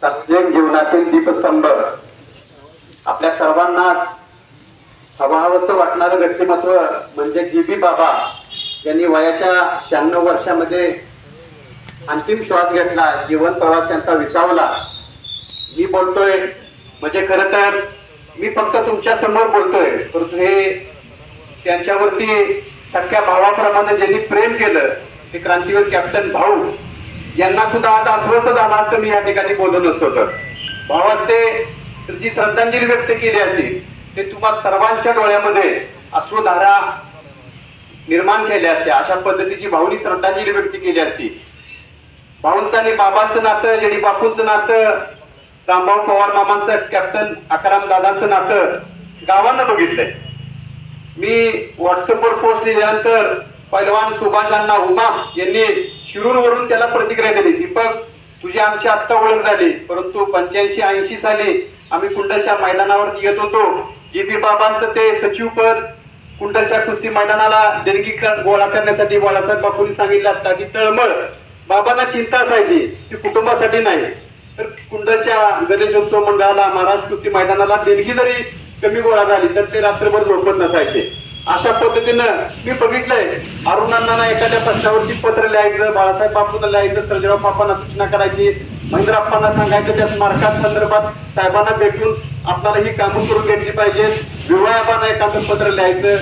सार्वजनिक जीवनातील दीपस्तंभ, आपल्या सर्वांनाच हवाहवसं वाटणारं व्यक्तिमत्व म्हणजे जीबी बाबा, यांनी वयाच्या 96 वर्षामध्ये अंतिम श्वास घेतला. जीवन प्रवास त्यांचा विसावला. मी बोलतोय म्हणजे खरं तर मी फक्त तुमच्या समोर बोलतोय, परंतु हे त्यांच्यावरती सख्या भावाप्रमाणे ज्यांनी प्रेम केलं ते क्रांतीवीर कॅप्टन भाऊ यांना सुद्धा आज अस्वस्थ झाला असतं मी या ठिकाणी बोलत नसतो. तर भाऊ असते तर जी श्रद्धांजली व्यक्त केली असती ते तुम्हा सर्वांच्या डोळ्यामध्ये अश्रुधारा निर्माण केल्या असत्या. अशा पद्धतीची भाऊनी श्रद्धांजली व्यक्त केली असती. भाऊंचं आणि बाबांचं नातं, जेडी बापूंचं नातं, रामभाऊ पवार मामांचं, कॅप्टन आकाराम दादांचं नातं गावानं बघितलंय. मी व्हॉट्सअपवर पोस्ट दिल्यानंतर पैलवान सुभाष अण्णा उमा यांनी शिरूरवरून त्याला प्रतिक्रिया दिली. दीपक, तुझी आमची आत्ता ओळख झाली, परंतु 85-80 साली आम्ही कुंडलच्या मैदानावर येत होतो. जीबी बाबांचं ते सचिवपद कुंडलच्या कुस्ती मैदानाला देणगी गोळा करण्यासाठी बाळासाहेब बापूंनी सांगितलं असता की तळमळ बाबांना चिंता असायची ती कुटुंबासाठी नाही, तर कुंडलच्या गणेशोत्सव मंडळाला महाराष्ट्र कुस्ती मैदानाला देणगी जरी कमी गोळा झाली तर ते रात्रभर झोपत नसायचे. अशा पद्धतीनं मी बघितलंय. अरुणांना एखाद्या प्रश्नावरती पत्र लिहायचं, बाळासाहेब बापूंना लिहायचं, सर्जेराव बापांना सूचना करायची, महेंद्रप्पांना सांगायचं त्या स्मारकासंदर्भात साहेबांना भेटून आपल्याला ही कामं करून घेतली पाहिजेत. विवाहाबांना एखादं पत्र लिहायचं,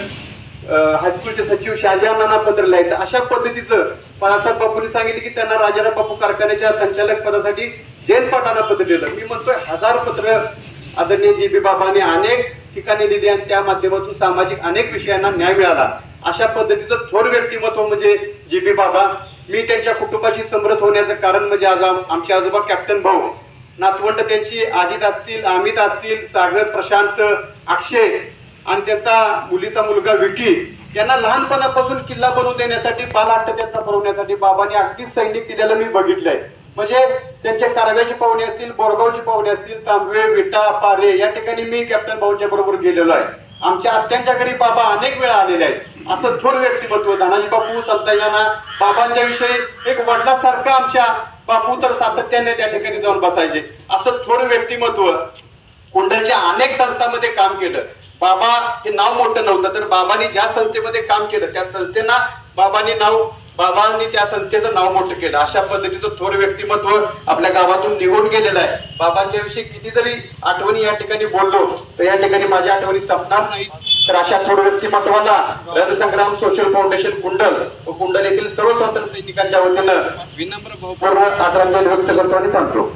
हायस्कूलचे सचिव शहाजहानांना पत्र लिहायचं. अशा पद्धतीचं बाळासाहेब बापूंनी सांगितलं की त्यांना राजाराम बापू कारखान्याच्या संचालक पदासाठी जयंत पाटलांना पत्र लिहिलं. मी म्हणतोय 1000 पत्र आदरणीय जीबी बाबांनी अनेक ठिकाणी लिहिली आणि त्या माध्यमातून सामाजिक अनेक विषयांना न्याय मिळाला. अशा पद्धतीचं थोर व्यक्तिमत्व म्हणजे जीबी बाबा. मी त्यांच्या कुटुंबाशी समरस होण्याचं कारण म्हणजे आज आमचे आजोबा कॅप्टन भाऊ, नातवंड त्यांची अजित असतील, अमित असतील, सागर, प्रशांत, अक्षय आणि त्याचा मुलीचा मुलगा विकी यांना लहानपणापासून किल्ला बनवून देण्यासाठी, बालहट्ट त्यांचा बनवण्यासाठी बाबांनी अगदीच सैनिक दिलेलं मी बघितलंय. म्हणजे त्यांचे कारव्याचे पाहुणे असतील, बोरगावचे पाहुणे असतील, तांबवे, विटा, पारे या ठिकाणी मी कॅप्टन भाऊच्या बरोबर गेलेलो आहे. आमच्या आत्यांच्या घरी बाबा अनेक वेळा आलेले आहेत. असं थोर व्यक्तिमत्व. धनाजी बापू, संताजीना बाबांच्या विषयी एक वडिलासारखं आमच्या बापू तर सातत्याने त्या ठिकाणी जाऊन बसायचे. असं थोर व्यक्तिमत्व. कुंडलच्या अनेक संस्थांमध्ये काम केलं. बाबा हे नाव मोठं नव्हतं, तर बाबांनी ज्या संस्थेमध्ये काम केलं त्या संस्थेना बाबांनी त्या संस्थेचं नाव मोठं केलं. अशा पद्धतीचं थोर व्यक्तिमत्व आपल्या गावातून निघून गेलेलं आहे. बाबांच्या विषयी किती जरी आठवणी या ठिकाणी बोललो तर या ठिकाणी माझ्या आठवणी संपणार नाही. तर अशा थोर व्यक्तिमत्वाला रणसंग्राम सोशल फाउंडेशन कुंडल व कुंडल येथील सर्व स्वातंत्र्य सैनिकांच्या वतीनं विनम्र भावपूर्ण आदरांजली व्यक्त करतो आणि थांबतो.